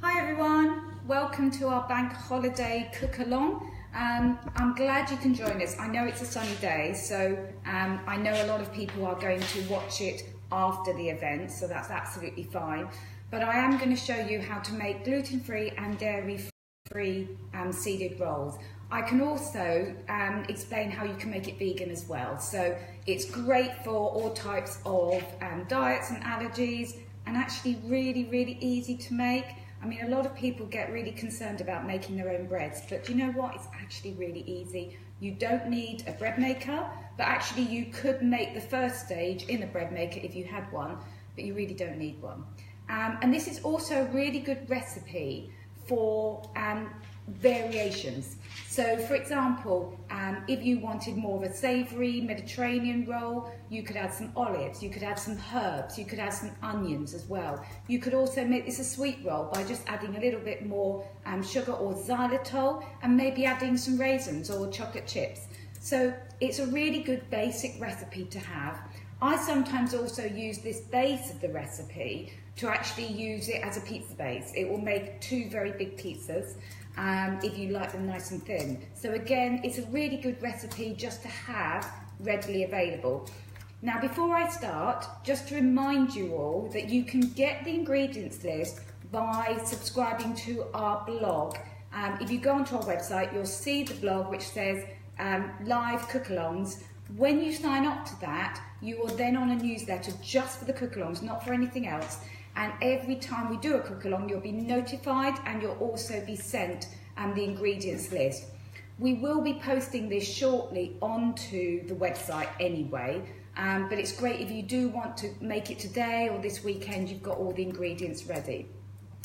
Hi everyone, welcome to our bank holiday cook along. I'm glad you can join us. I know it's a sunny day, so I know a lot of people are going to watch it after the event, so that's absolutely fine. But I am going to show you how to make gluten-free and dairy-free seeded rolls. I can also explain how you can make it vegan as well. So it's great for all types of diets and allergies, and actually really easy to make. I mean, a lot of people get really concerned about making their own breads, but do you know what? It's actually really easy. You don't need a bread maker, but actually you could make the first stage in a bread maker if you had one, but you really don't need one. And this is also a really good recipe for variations. So for example, if you wanted more of a savoury Mediterranean roll, you could add some olives, you could add some herbs, you could add some onions as well. You could also make this a sweet roll by just adding a little bit more sugar or xylitol and maybe adding some raisins or chocolate chips. So it's a really good basic recipe to have. I sometimes also use this base of the recipe to actually use it as a pizza base. It will make two very big pizzas if you like them nice and thin. So again, it's a really good recipe just to have readily available. Now before I start, just to remind you all that you can get the ingredients list by subscribing to our blog. If you go onto our website, you'll see the blog which says live cook-alongs. When you sign up to that, you are then on a newsletter just for the cook-alongs, not for anything else. And every time we do a cook-along, you'll be notified and you'll also be sent the ingredients list. We will be posting this shortly onto the website anyway, but it's great if you do want to make it today or this weekend, you've got all the ingredients ready.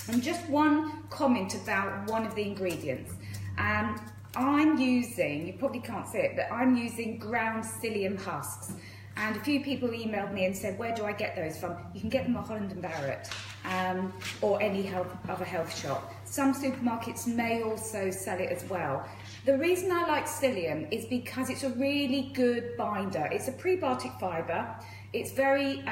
And just one comment about one of the ingredients. I'm using, you probably can't see it, but I'm using ground psyllium husks. And a few people emailed me and said, where do I get those from? You can get them at Holland & Barrett or any other health shop. Some supermarkets may also sell it as well. The reason I like psyllium is because it's a really good binder. It's a prebiotic fibre. It's very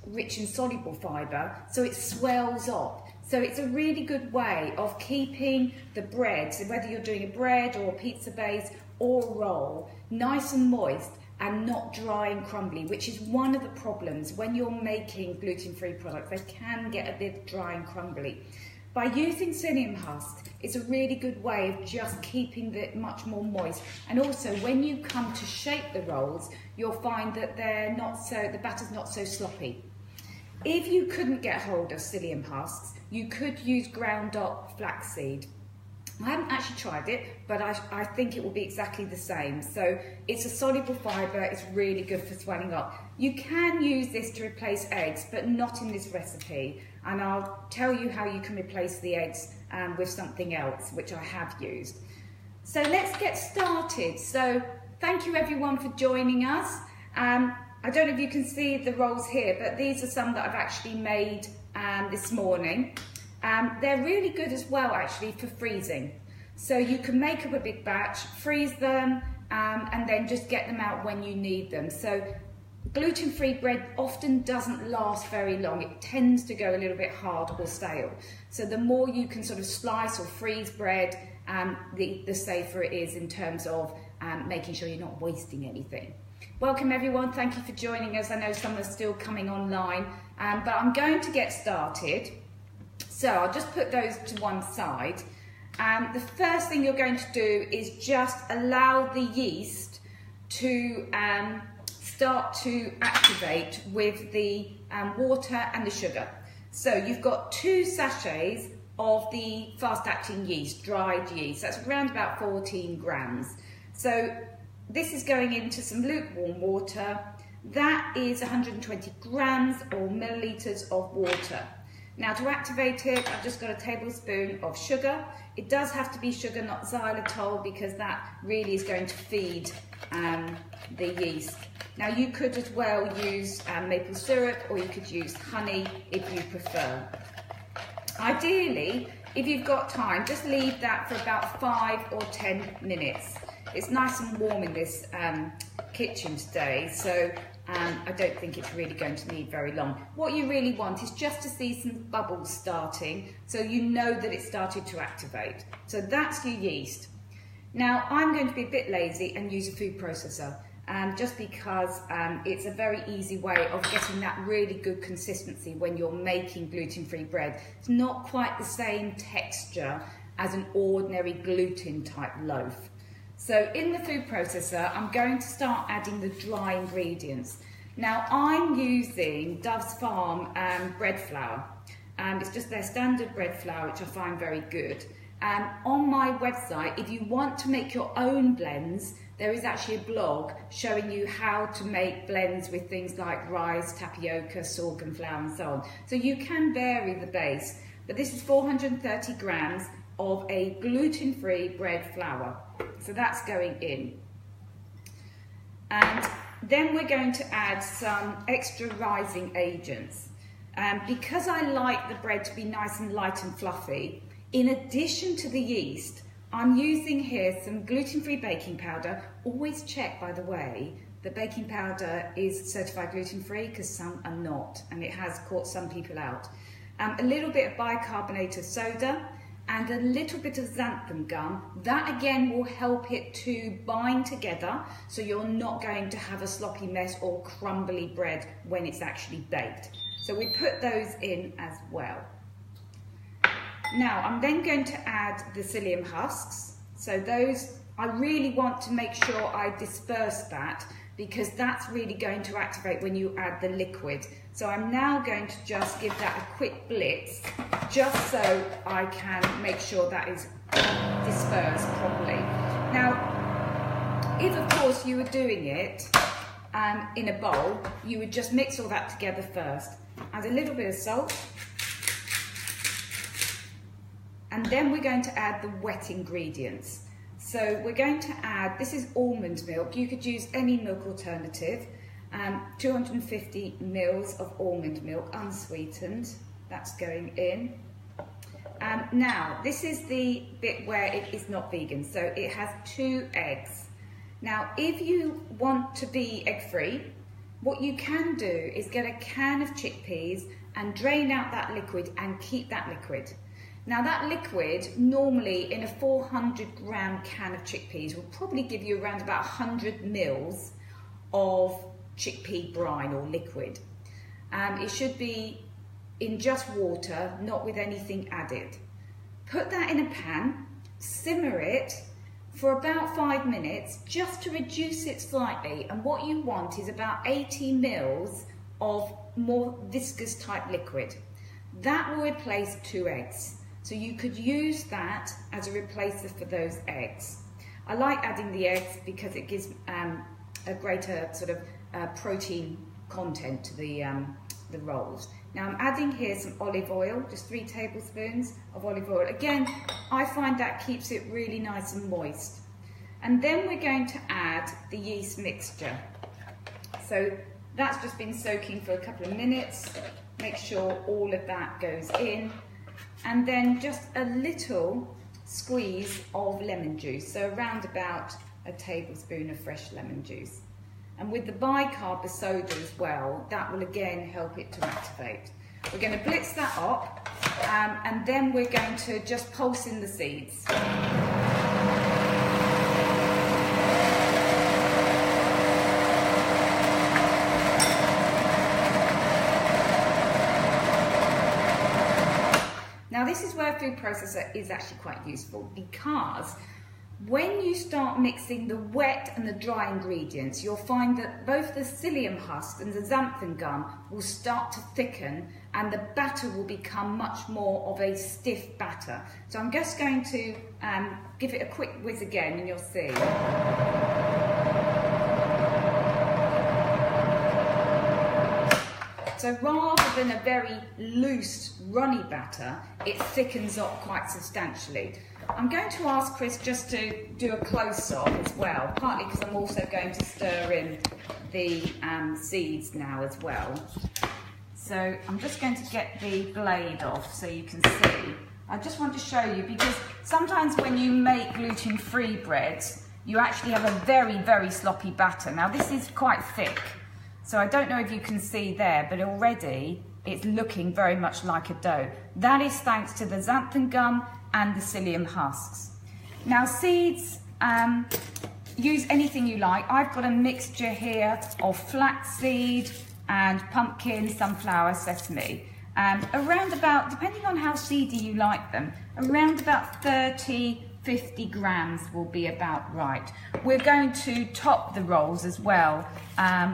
rich in soluble fibre, so it swells up. So it's a really good way of keeping the bread, so whether you're doing a bread or a pizza base or a roll, nice and moist and not dry and crumbly, which is one of the problems when you're making gluten-free products. They can get a bit dry and crumbly. By using psyllium husks, it's a really good way of just keeping it much more moist. And also, when you come to shape the rolls, you'll find that the batter's not so sloppy. If you couldn't get hold of psyllium husks, you could use ground up flaxseed. I haven't actually tried it, but I think it will be exactly the same. So it's a soluble fibre, it's really good for swelling up. You can use this to replace eggs, but not in this recipe. And I'll tell you how you can replace the eggs with something else, which I have used. So let's get started. So thank you everyone for joining us. I don't know if you can see the rolls here, but these are some that I've actually made this morning. They're really good as well actually for freezing. So you can make up a big batch, freeze them, and then just get them out when you need them. So gluten-free bread often doesn't last very long. It tends to go a little bit hard or stale. So the more you can sort of slice or freeze bread, the safer it is in terms of making sure you're not wasting anything. Welcome everyone, thank you for joining us. I know some are still coming online, but I'm going to get started. So I'll just put those to one side. The first thing you're going to do is just allow the yeast to start to activate with the water and the sugar. So you've got 2 sachets of the fast-acting yeast, dried yeast. That's around about 14 grams. So this is going into some lukewarm water. That is 120 grams or millilitres of water. Now to activate it, I've just got a tablespoon of sugar. It does have to be sugar, not xylitol, because that really is going to feed the yeast. Now you could as well use maple syrup, or you could use honey if you prefer. Ideally, if you've got time, just leave that for about 5 or 10 minutes. It's nice and warm in this kitchen today, so I don't think it's really going to need very long. What you really want is just to see some bubbles starting, so you know that it started to activate. So that's your yeast. Now I'm going to be a bit lazy and use a food processor, just because it's a very easy way of getting that really good consistency when you're making gluten-free bread. It's not quite the same texture as an ordinary gluten type loaf. So in the food processor, I'm going to start adding the dry ingredients. Now I'm using Dove's Farm bread flour. It's just their standard bread flour, which I find very good. On my website, if you want to make your own blends, there is actually a blog showing you how to make blends with things like rice, tapioca, sorghum flour and so on. So you can vary the base, but this is 430 grams of a gluten-free bread flour. So that's going in. And then we're going to add some extra rising agents. Because I like the bread to be nice and light and fluffy, in addition to the yeast, I'm using here some gluten-free baking powder. Always check, by the way, that baking powder is certified gluten-free, because some are not, and it has caught some people out. A little bit of bicarbonate of soda, and a little bit of xanthum gum. That again will help it to bind together, so you're not going to have a sloppy mess or crumbly bread when it's actually baked. So we put those in as well. Now I'm then going to add the psyllium husks. So those, I really want to make sure I disperse that, because that's really going to activate when you add the liquid. So I'm now going to just give that a quick blitz, just so I can make sure that is dispersed properly. Now, if of course you were doing it in a bowl, you would just mix all that together first. Add a little bit of salt. And then we're going to add the wet ingredients. So we're going to add, this is almond milk. You could use any milk alternative. 250 mils of almond milk, unsweetened. That's going in. Now, this is the bit where it is not vegan. So it has 2 eggs. Now, if you want to be egg-free, what you can do is get a can of chickpeas and drain out that liquid and keep that liquid. Now that liquid, normally in a 400 gram can of chickpeas, will probably give you around about 100 mils of chickpea brine or liquid. It should be in just water, not with anything added. Put that in a pan, simmer it for about 5 minutes, just to reduce it slightly. And what you want is about 80 mils of more viscous type liquid. That will replace 2 eggs. So you could use that as a replacer for those eggs. I like adding the eggs because it gives a greater sort of protein content to the rolls. Now I'm adding here some olive oil, just 3 tablespoons of olive oil. Again, I find that keeps it really nice and moist. And then we're going to add the yeast mixture. So that's just been soaking for a couple of minutes. Make sure all of that goes in. And then just a little squeeze of lemon juice, so around about a tablespoon of fresh lemon juice. And with the bicarb, the soda as well, that will again help it to activate. We're going to blitz that up, and then we're going to just pulse in the seeds. Now this is where a food processor is actually quite useful, because when you start mixing the wet and the dry ingredients, you'll find that both the psyllium husk and the xanthum gum will start to thicken, and the batter will become much more of a stiff batter. So I'm just going to give it a quick whiz again, and you'll see. So rather than a very loose, runny batter, it thickens up quite substantially. I'm going to ask Chris just to do a close-up as well, partly because I'm also going to stir in the seeds now as well. So I'm just going to get the blade off so you can see. I just want to show you, because sometimes when you make gluten-free breads, you actually have a very, very sloppy batter. Now this is quite thick. So I don't know if you can see there, but already it's looking very much like a dough. That is thanks to the xanthum gum and the psyllium husks. Now seeds, use anything you like. I've got a mixture here of flaxseed and pumpkin, sunflower, sesame. Around about, depending on how seedy you like them, around about 30-50 grams will be about right. We're going to top the rolls as well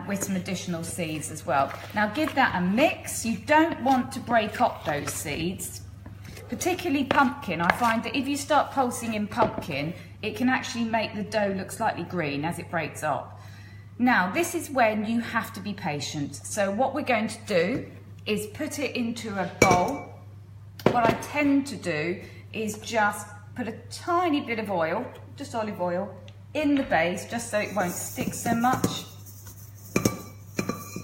with some additional seeds as well. Now give that a mix. You don't want to break up those seeds, particularly pumpkin. I find that if you start pulsing in pumpkin, it can actually make the dough look slightly green as it breaks up. Now this is when you have to be patient. So what we're going to do is put it into a bowl. What I tend to do is just put a tiny bit of oil, just olive oil, in the base just so it won't stick so much.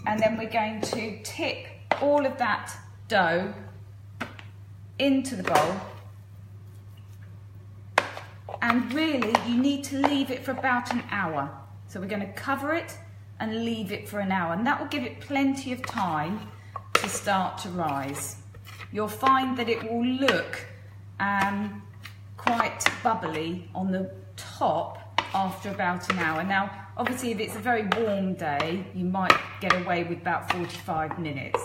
And then we're going to tip all of that dough into the bowl. And really you need to leave it for about an hour. So we're going to cover it and leave it for an hour, and that will give it plenty of time to start to rise. You'll find that it will look quite bubbly on the top after about an hour. Now obviously if it's a very warm day you might get away with about 45 minutes,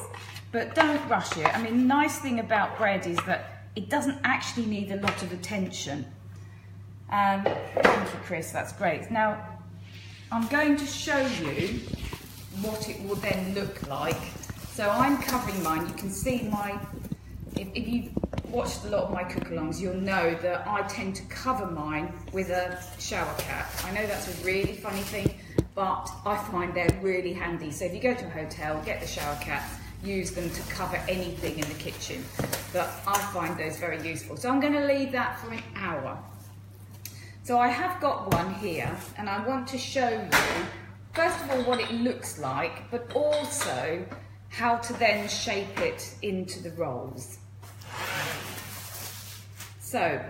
but don't rush it. I mean, the nice thing about bread is that it doesn't actually need a lot of attention. Thank you, Chris, that's great. Now I'm going to show you what it will then look like. So I'm covering mine. You can see my, if you've watched a lot of my cook-alongs, you'll know that I tend to cover mine with a shower cap. I know that's a really funny thing, but I find they're really handy. So if you go to a hotel, get the shower caps, use them to cover anything in the kitchen. But I find those very useful. So I'm going to leave that for an hour. So I have got one here, and I want to show you, first of all, what it looks like, but also how to then shape it into the rolls. So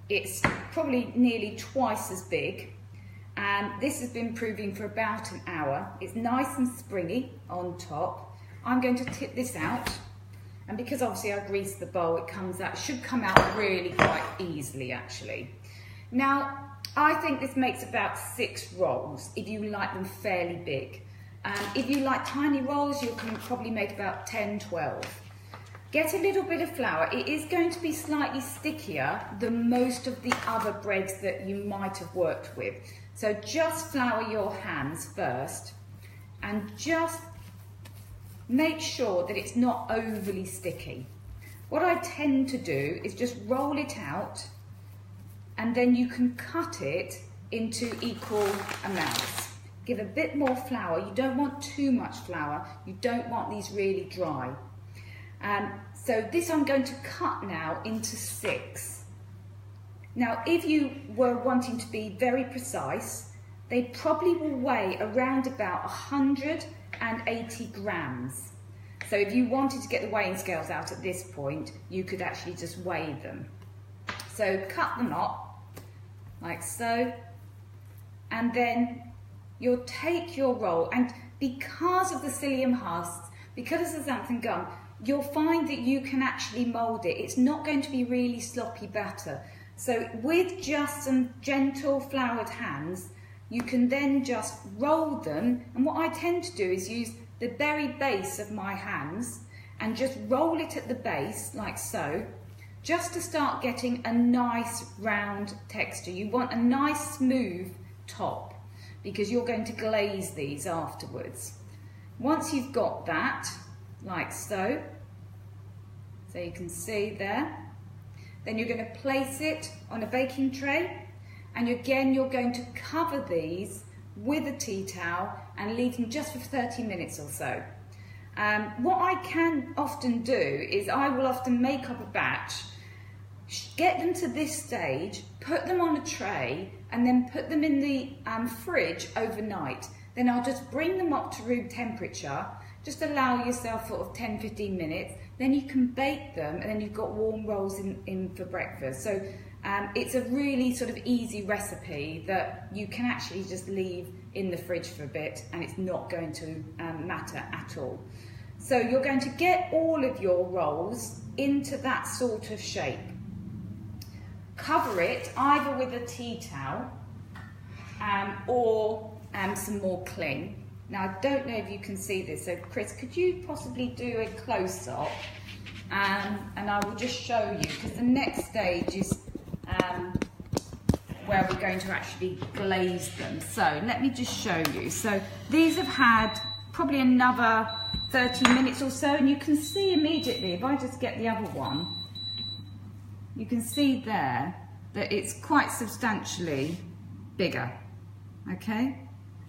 it's probably nearly twice as big, and this has been proving for about an hour. It's nice and springy on top. I'm going to tip this out, and because obviously I greased the bowl, it should come out really quite easily actually. Now I think this makes about 6 rolls if you like them fairly big. If you like tiny rolls, you can probably make about 10, 12. Get a little bit of flour. It is going to be slightly stickier than most of the other breads that you might have worked with. So just flour your hands first and just make sure that it's not overly sticky. What I tend to do is just roll it out, and then you can cut it into equal amounts. Give a bit more flour. You don't want too much flour. You don't want these really dry. So this I'm going to cut now into 6. Now, if you were wanting to be very precise, they probably will weigh around about 180 grams. So if you wanted to get the weighing scales out at this point, you could actually just weigh them. So cut them up like so, and then you'll take your roll, and because of the psyllium husks, because of the xanthum gum, you'll find that you can actually mould it. It's not going to be really sloppy batter. So with just some gentle floured hands, you can then just roll them, and what I tend to do is use the very base of my hands and just roll it at the base like so, just to start getting a nice round texture. You want a nice smooth top because you're going to glaze these afterwards. Once you've got that, like so you can see there, then you're going to place it on a baking tray, and again you're going to cover these with a tea towel and leave them just for 30 minutes or so. What I can often do is I will often make up a batch, get them to this stage, put them on a tray, and then put them in the fridge overnight. Then I'll just bring them up to room temperature, just allow yourself sort of 10-15 minutes, then you can bake them, and then you've got warm rolls in for breakfast. So it's a really sort of easy recipe that you can actually just leave in the fridge for a bit and it's not going to matter at all. So you're going to get all of your rolls into that sort of shape. Cover it either with a tea towel or some more cling. Now I don't know if you can see this, so Chris, could you possibly do a close-up? And I will just show you, because the next stage is where we're going to actually glaze them. So let me just show you. So these have had probably another 30 minutes or so, and you can see immediately, if I just get the other one, you can see there that it's quite substantially bigger, okay?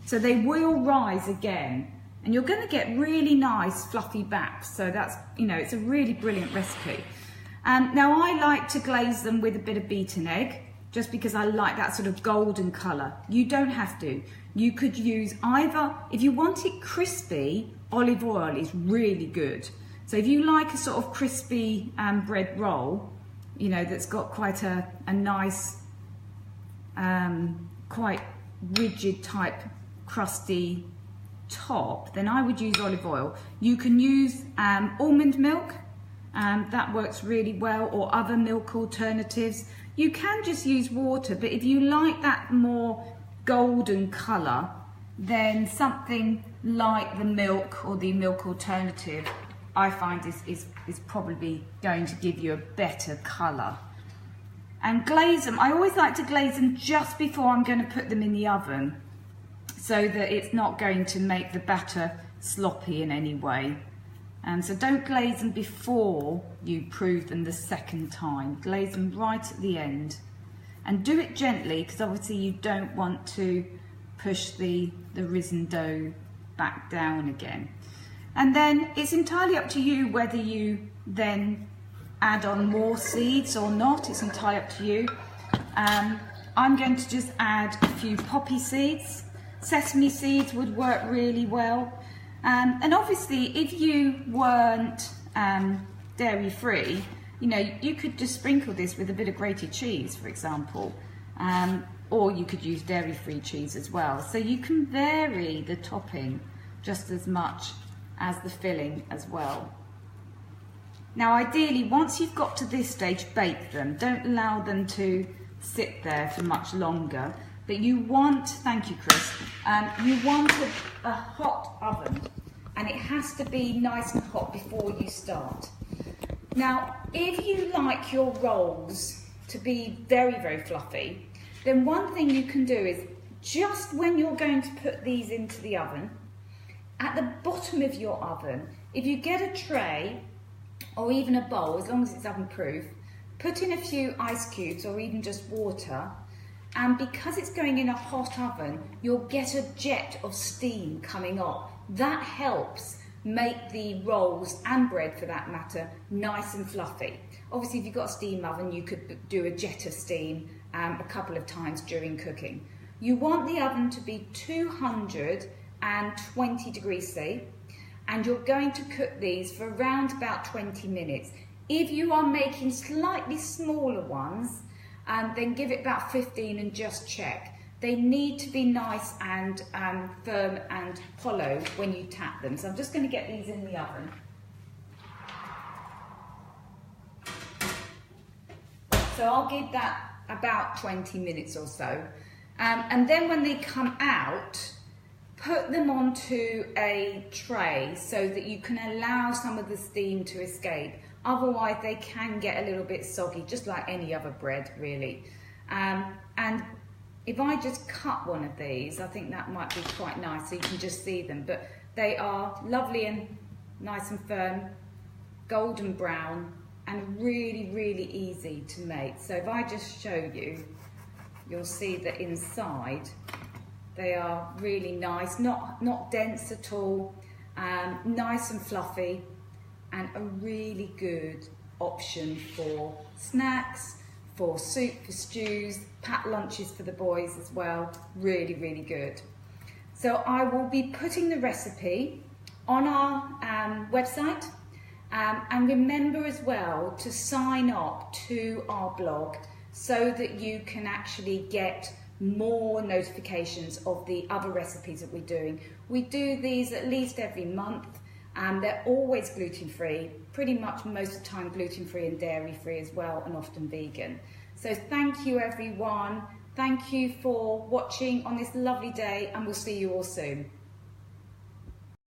So they will rise again, and you're going to get really nice fluffy backs. So that's, you know, it's a really brilliant recipe. Now I like to glaze them with a bit of beaten egg, just because I like that sort of golden colour. You don't have to. You could use either, if you want it crispy, olive oil is really good. So if you like a sort of crispy bread roll, you know, that's got quite a nice, quite rigid type crusty top, then I would use olive oil. You can use almond milk, that works really well, or other milk alternatives. You can just use water, but if you like that more golden colour, then something like the milk or the milk alternative, I find is probably going to give you a better colour. And glaze them, I always like to glaze them just before I'm going to put them in the oven, so that it's not going to make the batter sloppy in any way. So don't glaze them before you prove them the second time. Glaze them right at the end. And do it gently, because obviously you don't want to push the risen dough back down again. And then it's entirely up to you whether you then add on more seeds or not. It's entirely up to you. I'm going to just add a few poppy seeds. Sesame seeds would work really well. And obviously, if you weren't dairy free, you know, you could just sprinkle this with a bit of grated cheese, for example, or you could use dairy free cheese as well. So you can vary the topping just as much as the filling as well. Now, ideally, once you've got to this stage, bake them. Don't allow them to sit there for much longer. But you want, thank you Chris, you want a hot oven, and it has to be nice and hot before you start. Now, if you like your rolls to be very, very fluffy, then one thing you can do is, just when you're going to put these into the oven, at the bottom of your oven, if you get a tray or even a bowl, as long as it's oven proof, put in a few ice cubes or even just water. And because it's going in a hot oven, you'll get a jet of steam coming up. That helps make the rolls, and bread for that matter, nice and fluffy. Obviously, if you've got a steam oven, you could do a jet of steam a couple of times during cooking. You want the oven to be 220 degrees C, and you're going to cook these for around about 20 minutes. If you are making slightly smaller ones, then give it about 15 and just check. They need to be nice and firm and hollow when you tap them. So I'm just going to get these in the oven. So I'll give that about 20 minutes or so. And then when they come out, put them onto a tray so that you can allow some of the steam to escape. Otherwise, they can get a little bit soggy, just like any other bread, really. And if I just cut one of these, I think that might be quite nice, so you can just see them. But they are lovely and nice and firm, golden brown, and really, really easy to make. So if I just show you, you'll see that inside they are really nice, not dense at all, nice and fluffy, and a really good option for snacks, for soup, for stews, packed lunches for the boys as well. Really, really good. So I will be putting the recipe on our website, and remember as well to sign up to our blog so that you can actually get more notifications of the other recipes that we're doing. We do these at least every month, and they're always gluten-free, pretty much most of the time gluten-free and dairy-free as well, and often vegan. So thank you everyone. Thank you for watching on this lovely day, and we'll see you all soon.